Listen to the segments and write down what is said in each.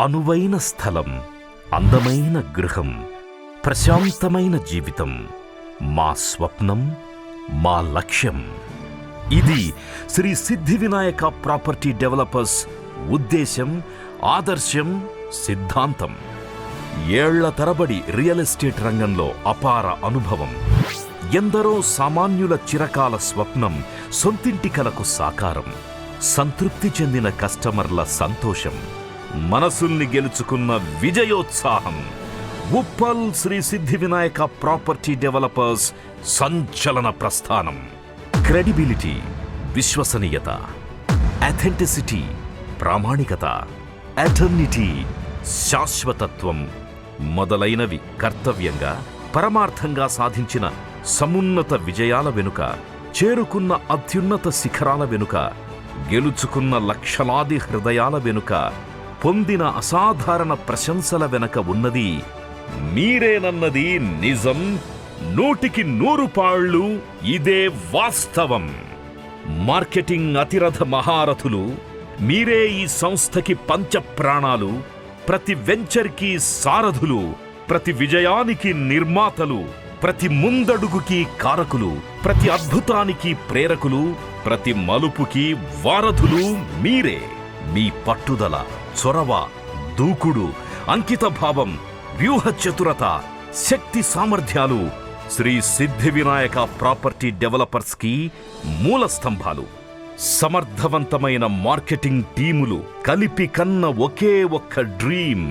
అనువైన స్థలం, అందమైన గృహం, ప్రశాంతమైన జీవితం మా స్వప్నం, మా లక్ష్యం. ఇది శ్రీ సిద్ధి వినాయక ప్రాపర్టీ డెవలపర్స్ ఉద్దేశం, ఆదర్శం, సిద్ధాంతం. ఏళ్ల తరబడి రియల్ ఎస్టేట్ రంగంలో అపార అనుభవం. ఎందరో సామాన్యుల చిరకాల స్వప్నం సొంతింటి కలకు సాకారం. సంతృప్తి చెందిన కస్టమర్ల సంతోషం, మనసుల్ని గెలుచుకున్న విజయోత్సాహం. ఉప్పల్ శ్రీ సిద్ధి వినాయక ప్రాపర్టీ డెవలపర్స్ సంచలన ప్రస్థానం. క్రెడిబిలిటీ, విశ్వసనీయత, అథెంటిసిటీ, ప్రామాణికత, ఎటర్నిటీ, శాశ్వతత్వం మొదలైనవి కర్తవ్యంగా, పరమార్థంగా సాధించిన సమున్నత విజయాల వెనుక, చేరుకున్న అత్యున్నత శిఖరాల వెనుక, గెలుచుకున్న లక్షలాది హృదయాల వెనుక, పొందిన అసాధారణ ప్రశంసల వెనక ఉన్నది మీరేనన్నది నిజం. 100కి 100 పాళ్ళు ఇదే వాస్తవం. మార్కెటింగ్ అతిరథ మహారథులు మీరే. ఈ సంస్థకి పంచప్రాణాలు. ప్రతి వెంచర్కి సారథులు, ప్రతి విజయానికి నిర్మాతలు, ప్రతి ముందడుగుకి కారకులు, ప్రతి అద్భుతానికి ప్రేరకులు, ప్రతి మలుపుకి వారధులు మీరే. మీ పట్టుదల, చొరవ, దూకుడు, అంకిత భావం, వ్యూహ చతురత, శక్తి సామర్థ్యాలు శ్రీ సిద్ధి వినాయక ప్రాపర్టీ డెవలపర్స్ కి మూల స్తంభాలు. సమర్థవంతమైన మార్కెటింగ్ టీములు కలిపి కన్న ఒకే ఒక్క dream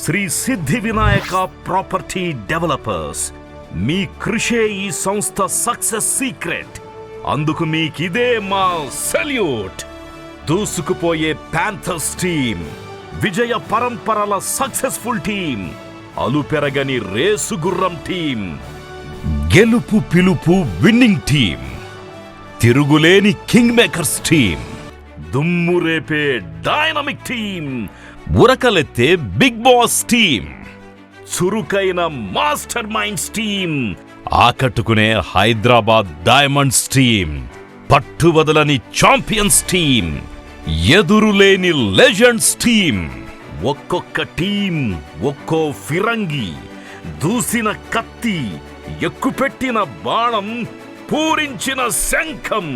Shri Siddhi Vinayaka property developers. మీ కృషే ఈ సంస్థ సక్సెస్ సీక్రెట్. అందుకు మీకిదే మా సెల్యూట్. దూసుకుపోయే ప్యాంథర్స్ టీం, విజయ పరంపరల సక్సెస్ఫుల్ టీం, అలుపెరగని రేసుగుర్రం టీం, గెలుపు పిలుపు విన్నింగ్ టీం, తిరుగులేని కింగ్ మేకర్స్ టీం, దుమ్ము రేపే డైనమిక్ టీం, ఉరకలెత్తే బిగ్ బాస్ టీం, చురుకైన మాస్టర్ మైండ్స్ టీం, ఆకట్టుకునే హైదరాబాద్ డైమండ్స్ టీం, పట్టువదలని ఛాంపియన్స్ టీం, ఎదురులేని లెజెండ్స్ టీం. ఒక్కొక్క టీం ఒక్కో ఫిరంగి, దూసిన కత్తి, ఎక్కుపెట్టిన బాణం, పూరించిన శంఖం.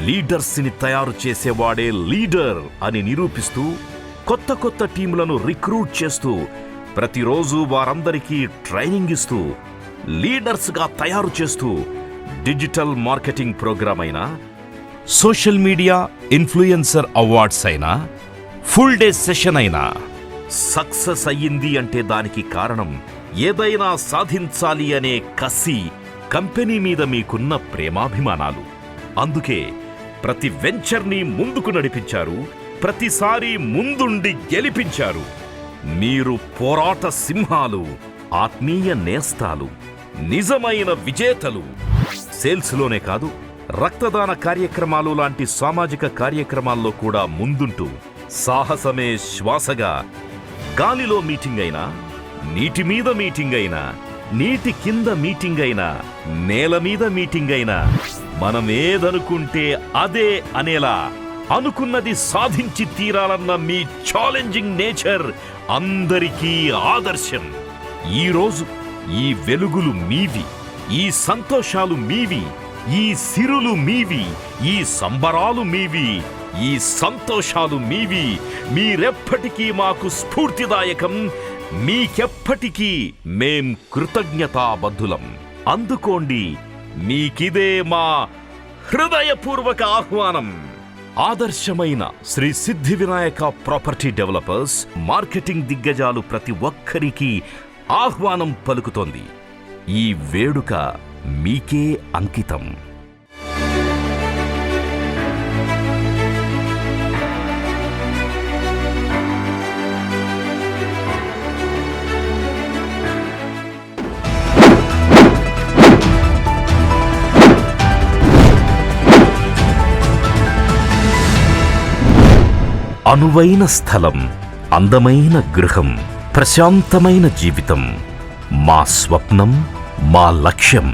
లీడర్స్ ని తయారు చేసేవాడే లీడర్ అని నిరూపిస్తూ, కొత్త కొత్త టీంలను రిక్రూట్ చేస్తూ, ప్రతిరోజు వారందరికీ ట్రైనింగ్ ఇస్తూ, లీడర్స్ గా తయారు చేస్తూ, డిజిటల్ మార్కెటింగ్ ప్రోగ్రామ్ అయినా, సోషల్ మీడియా ఇన్ఫ్లుయెన్సర్ అవార్డ్స్ అయినా, ఫుల్ డే సెషన్ అయినా సక్సెస్ అయ్యింది అంటే దానికి కారణం ఏదైనా సాధించాలి అనే కసి, కంపెనీ మీద మీకున్న ప్రేమాభిమానాలు. అందుకే ప్రతి వెంచర్ని ముందుకు నడిపించారు, ప్రతిసారి ముందుండి గెలిపించారు. మీరు పోరాట సింహాలు, ఆత్మీయ నేస్తాలు, నిజమైన విజేతలు. సేల్స్లోనే కాదు, రక్తదాన కార్యక్రమాలు లాంటి సామాజిక కార్యక్రమాల్లో కూడా ముందుంటూ, సాహసమే శ్వాసగా, గాలిలో మీటింగ్ అయినా, నీటి మీద మీటింగ్ అయినా, నీటి కింద మీటింగ్ అయినా, నేల మీద మీటింగ్ అయినా, మనమేదనుకుంటే అదే అనేలా అనుకున్నది సాధించి తీరాలన్న మీ ఛాలెంజింగ్ నేచర్ అందరికీ ఆదర్శం. ఈరోజు ఈ వెలుగులు మీవి, ఈ సంతోషాలు మీవి, ఈ సిరులు మీవి, ఈ సంబరాలు మీవి, ఈ సంతోషాలు మీవి. మీరెప్పటికీ మాకు స్ఫూర్తిదాయకం. మీకెప్పటికీ మేం కృతజ్ఞతాబద్ధులం. అందుకోండి, మీకిదే మా హృదయపూర్వక ఆహ్వానం. ఆదర్శమైన Shri Siddhi Vinayaka property developers marketing దిగ్గజాలు ప్రతి ఒక్కరికి ఆహ్వానం పలుకుతోంది. ఈ వేడుక మీకే అంకితం. అనువైన స్థలం, అందమైన గృహం, ప్రశాంతమైన జీవితం మా స్వప్నం, మా లక్ష్యం.